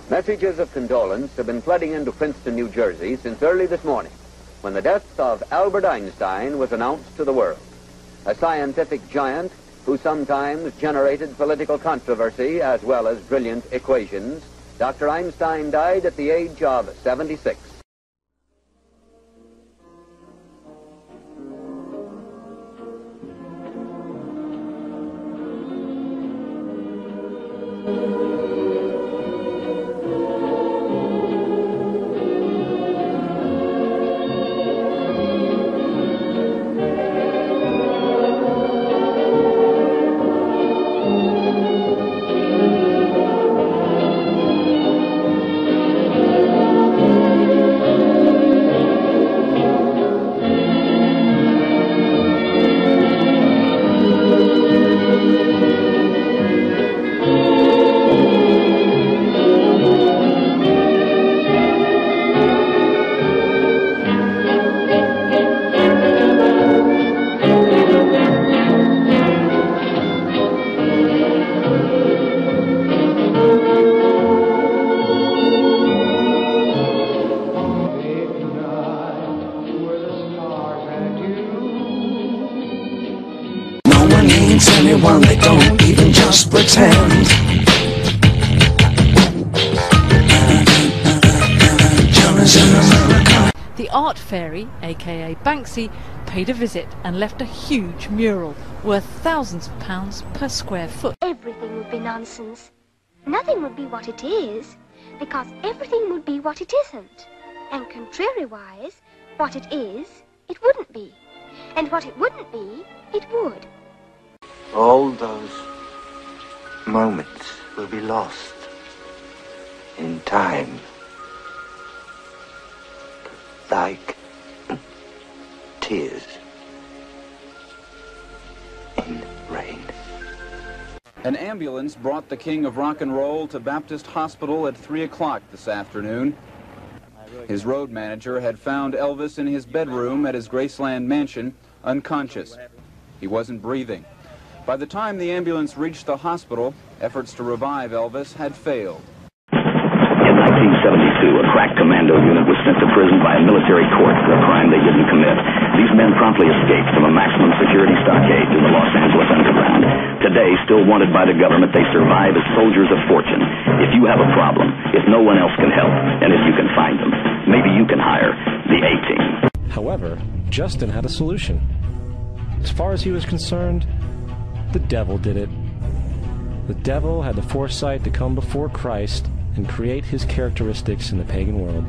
Messages of condolence have been flooding into Princeton, New Jersey since early this morning, when the death of Albert Einstein was announced to the world. A scientific giant who sometimes generated political controversy as well as brilliant equations, Dr. Einstein died at the age of 76. Anyone, they don't even just pretend. The art fairy, aka Banksy, paid a visit and left a huge mural worth thousands of pounds per square foot. Everything would be nonsense. Nothing would be what it is, because everything would be what it isn't. And contrariwise, what it is, it wouldn't be. And what it wouldn't be, it would. All those moments will be lost in time, like tears in rain. An ambulance brought the king of rock and roll to Baptist Hospital at 3 o'clock this afternoon. His road manager had found Elvis in his bedroom at his Graceland mansion, unconscious. He wasn't breathing. By the time the ambulance reached the hospital, efforts to revive Elvis had failed. In 1972, a crack commando unit was sent to prison by a military court for a crime they didn't commit. These men promptly escaped from a maximum security stockade in the Los Angeles underground. Today, still wanted by the government, they survive as soldiers of fortune. If you have a problem, if no one else can help, and if you can find them, maybe you can hire the A-Team. However, Justin had a solution. As far as he was concerned, the devil did it. The devil had the foresight to come before Christ and create his characteristics in the pagan world.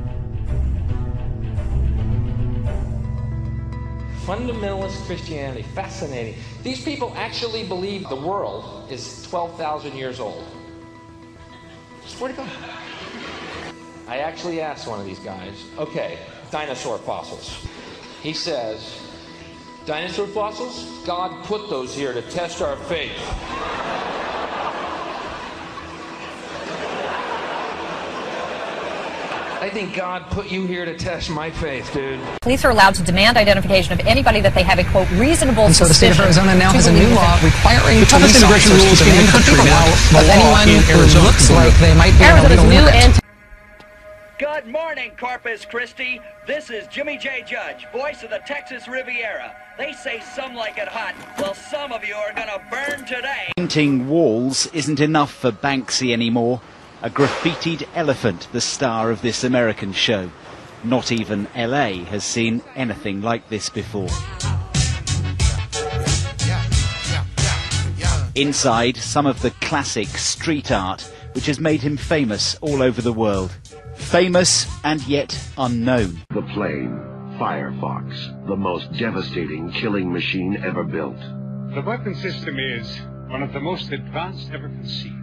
Fundamentalist Christianity, fascinating. These people actually believe the world is 12,000 years old. Swear to God. I actually asked one of these guys, okay, dinosaur fossils. He says, dinosaur fossils? God put those here to test our faith. I think God put you here to test my faith, dude. Police are allowed to demand identification of anybody that they have a, quote, reasonable suspicion. So the state of Arizona now has a new law requiring police officers to demand people of anyone who looks like they might be Arizona's new anti. Good morning, Corpus Christi. This is Jimmy J. Judge, voice of the Texas Riviera. They say some like it hot. Well, some of you are gonna burn today. Painting walls isn't enough for Banksy anymore. A graffitied elephant, the star of this American show. Not even LA has seen anything like this before. Inside, some of the classic street art, which has made him famous all over the world. Famous and yet unknown. The plane, Firefox, the most devastating killing machine ever built. The weapon system is one of the most advanced ever conceived,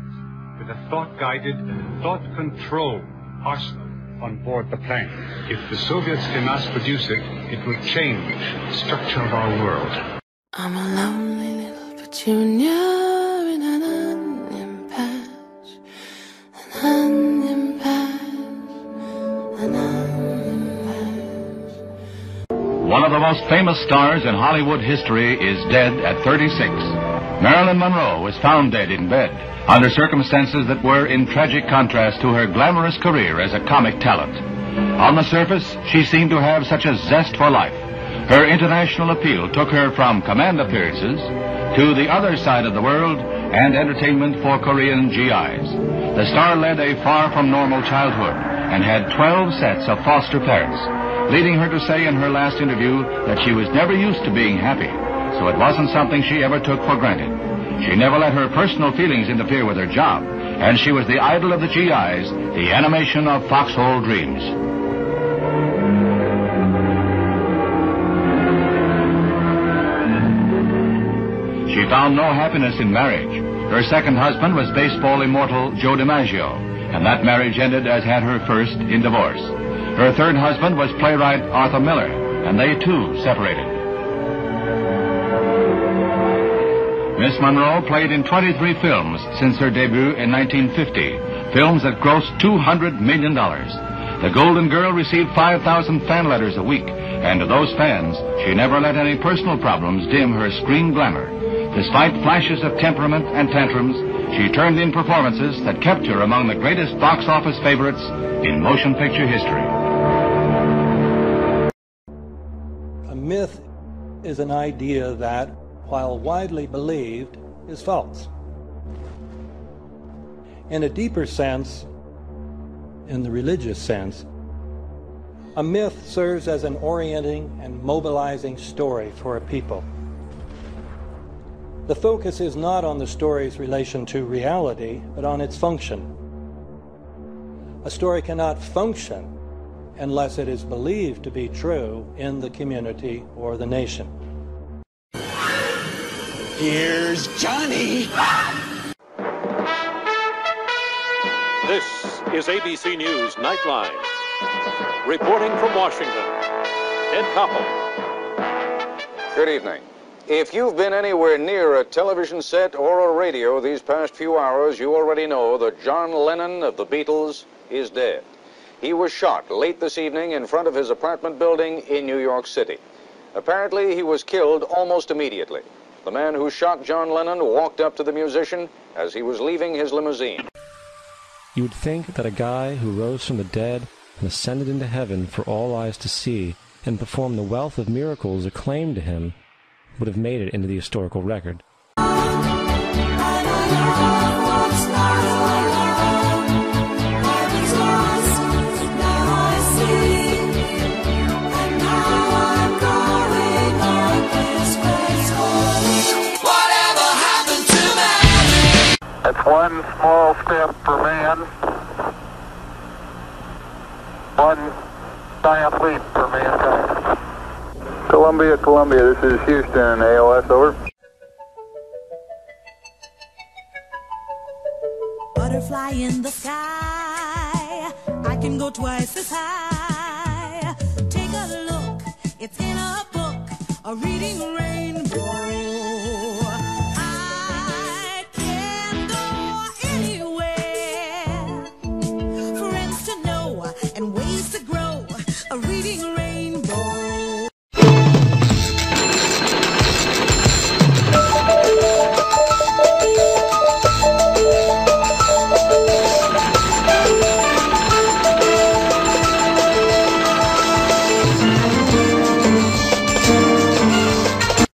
with a thought-guided, thought-controlled arsenal on board the plane. If the Soviets can mass-produce it, it will change the structure of our world. I'm a lonely little petunia in an onion patch, an onion patch, an onion patch. One of the most famous stars in Hollywood history is dead at 36. Marilyn Monroe was found dead in bed under circumstances that were in tragic contrast to her glamorous career as a comic talent. On the surface, she seemed to have such a zest for life. Her international appeal took her from command appearances to the other side of the world and entertainment for Korean GIs. The star led a far from normal childhood and had 12 sets of foster parents, leading her to say in her last interview that she was never used to being happy, so it wasn't something she ever took for granted. She never let her personal feelings interfere with her job, and she was the idol of the GIs, the animation of Foxhole Dreams. She found no happiness in marriage. Her second husband was baseball immortal Joe DiMaggio, and that marriage ended as had her first in divorce. Her third husband was playwright Arthur Miller, and they too separated. Miss Monroe played in 23 films since her debut in 1950, films that grossed $200 million. The Golden Girl received 5,000 fan letters a week, and to those fans, she never let any personal problems dim her screen glamour. Despite flashes of temperament and tantrums, she turned in performances that kept her among the greatest box office favorites in motion picture history. A myth is an idea that, while widely believed, is false. In a deeper sense, in the religious sense, a myth serves as an orienting and mobilizing story for a people. The focus is not on the story's relation to reality, but on its function. A story cannot function unless it is believed to be true in the community or the nation. Here's Johnny! This is ABC News Nightline. Reporting from Washington, Ed Koppel. Good evening. If you've been anywhere near a television set or a radio these past few hours, you already know that John Lennon of the Beatles is dead. He was shot late this evening in front of his apartment building in New York City. Apparently, he was killed almost immediately. The man who shot John Lennon walked up to the musician as he was leaving his limousine. You would think that a guy who rose from the dead and ascended into heaven for all eyes to see and performed the wealth of miracles acclaimed to him would have made it into the historical record. It's one small step for man, one giant leap for mankind. Columbia, this is Houston, AOS, over. Butterfly in the sky, I can go twice as high. Take a look, it's in a book, a reading rainbow. I can go anywhere, friends to know and ways to grow, a reading rainbow.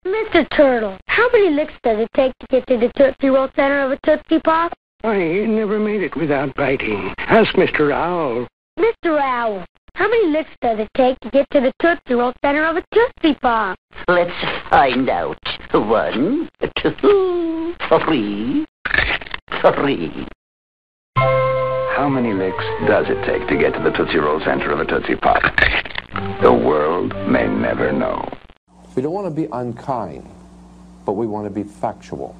Mr. Turtle, how many licks does it take to get to the Tootsie Roll center of a Tootsie Pop? I never made it without biting. Ask Mr. Owl. Mr. Owl, how many licks does it take to get to the Tootsie Roll center of a Tootsie Pop? Let's find out. 1, 2, 3. How many licks does it take to get to the Tootsie Roll center of a Tootsie Pop? The world may never know. We don't want to be unkind, but we want to be factual.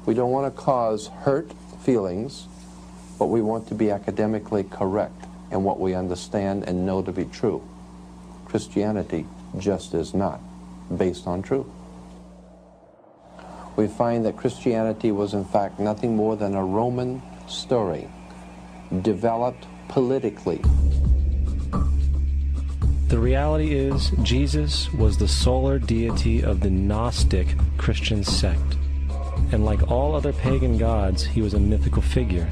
We don't want to cause hurt feelings, but we want to be academically correct in what we understand and know to be true. Christianity just is not based on truth. We find that Christianity was in fact nothing more than a Roman story developed politically. The reality is, Jesus was the solar deity of the Gnostic Christian sect. And like all other pagan gods, he was a mythical figure.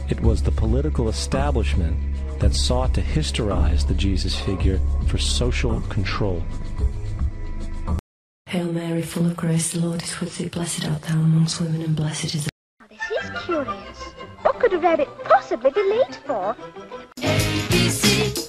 It was the political establishment that sought to historize the Jesus figure for social control. Hail Mary, full of grace, the Lord is with thee. Blessed art thou amongst women, and blessed is the... Now, this is curious. What could a rabbit possibly be late for? ABC.